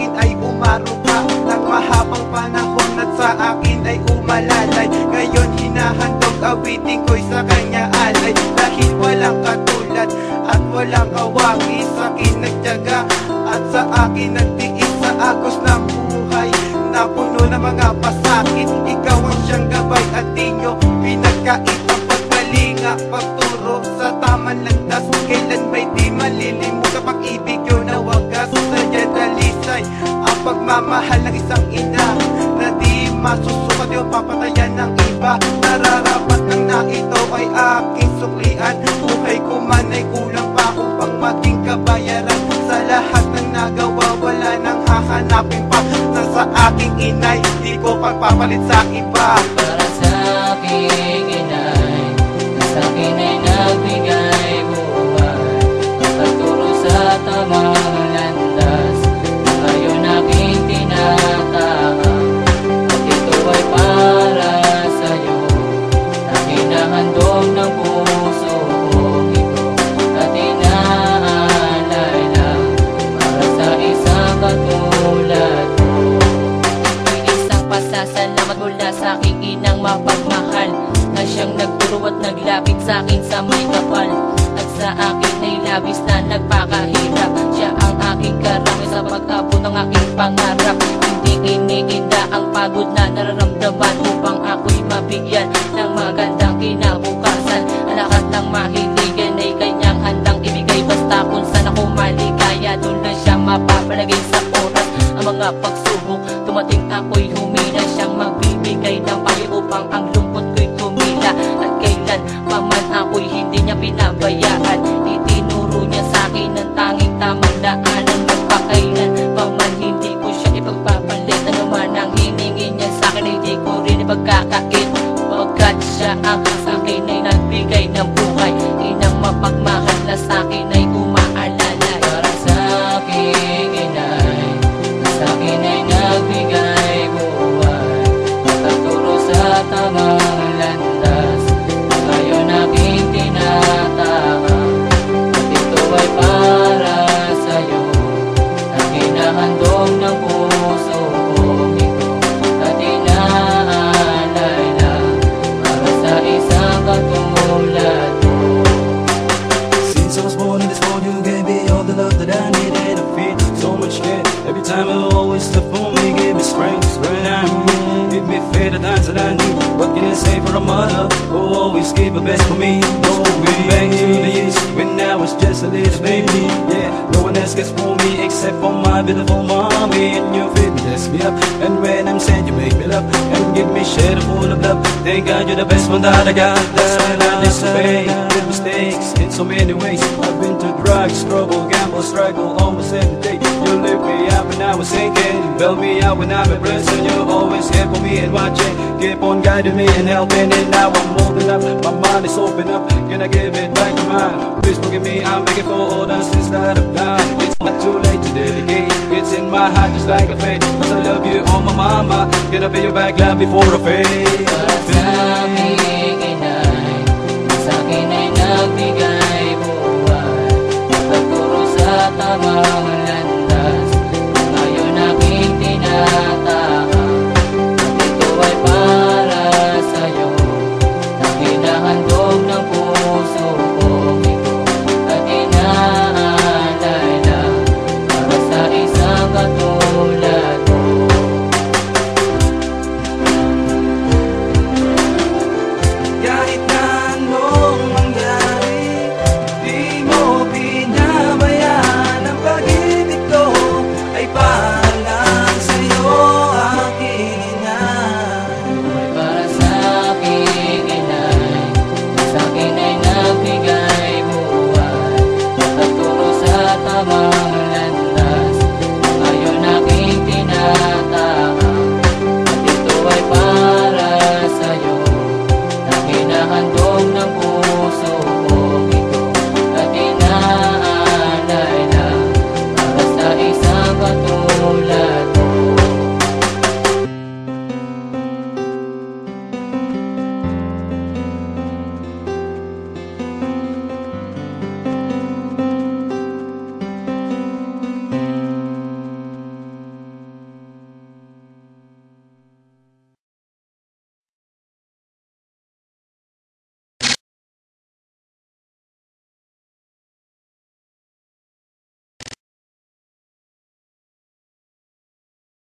akin ay umaruga ng mahabang panahon at sa akin ay umalalay. Ngayon hinahandog awitin ko'y sa kanya alay, dahil walang katulad at walang awagi. Sa akin nagtiyaga at sa akin nagtiis sa agos ng buhay na puno ng mga pasakit. Ikaw ang siyang gabay at di nyo pinagkait ang pagkalinga, pagturo sa tamang landas. Kailan ba'y di malilimot sa pag-ibig yun na wagas? Sadya dalisay ang pagmamahal ng isang ina na di masusukat yung papatayan ng iba. Nararapat lang na ito ay aking suklian. Buhay ko man ay kulang pa upang maging kabayaran. Sa lahat ng nagawa wala nang hahanapin pa. Nasa aking inay, di ko pagpapalit sa iba. Para sa aking inay, sa akin ay nagbigay buhay at nagturo sa tamang landas. Ngayon aking tinatahak at ito ay para sa'yo. Aking nahandog ng puso ko ito at inaalay lang para sa isang katulad mo. Isang pasasalamat mula sa aking inang mapagmahal na siyang nagturo at naglapit sa akin sa may kapal. At sa akin ay labis na nagpakahirap. Siya ang aking karamay sa pag-abot ng aking pangarap. Hindi iniinda ang pagod na nararamdaman upang ako'y mabigyan ng magandang kinabukasan. Ang lahat ng mahiligan ay kanyang handang ibigay, basta kung saan ako maligaya, doon lang siya mapapalagay sa oras. Ang mga pagsubok dumating ako'y humina, siyang magbibigay ng payo upang ang lungkot ko'y tumila. At kailan pa man ako'y hindi niya pinabayaan, itinuro niya sa akin ang tanging tamang daanan. Magpakailan pa man hindi ko siya ipagpapalit. Ano man ang hiningi niya sa akin ay di ko rin ipagkakait, pagkat siya ang sa akin ay nagbigay ng buhay. Inang mapagmahal na sa akin ay umaalala. Para sa aking inay, sa akin ay nagbigay buhay at nagturo sa tamang landas. Ngayon aking tinatahak at ito ay para sa'yo. Aking nahandog ng puso ko ito at inaalay lang para sa isang katulad mo. Since I was born in this world, you gave me all the love that I needed. I feel so much care every time you always look for me. Give me strength when I'm weak, give me faith at times that I need. What can I say for a mother who always gave her best for me? Going back to the years when I was just a little baby. Yeah, no one else cares for me except for my beautiful mommy. And you fitness me up, and when I'm sad you make me love and give me shade full of love. Thank God you're the best one that I got. That's when I disobey, did mistakes in so many ways. I've been to drugs, trouble, gamble, struggle almost every day. You lift me up when I was sinking, bail me out when I'm in prison. You always care for me and watching, keep on guiding me and helping. And now I'm moving up, my mind is open up. Can I give it back to mine? Please forgive me, I'm begging for all the sins that I've done. It's not too late to dedicate, it's in my heart just like a fate. Cause I love you, oh my mama, can I pay you back love before I fade? Para sa aking inay, sa akin ay nagbigay buhay at nagturo sa tamang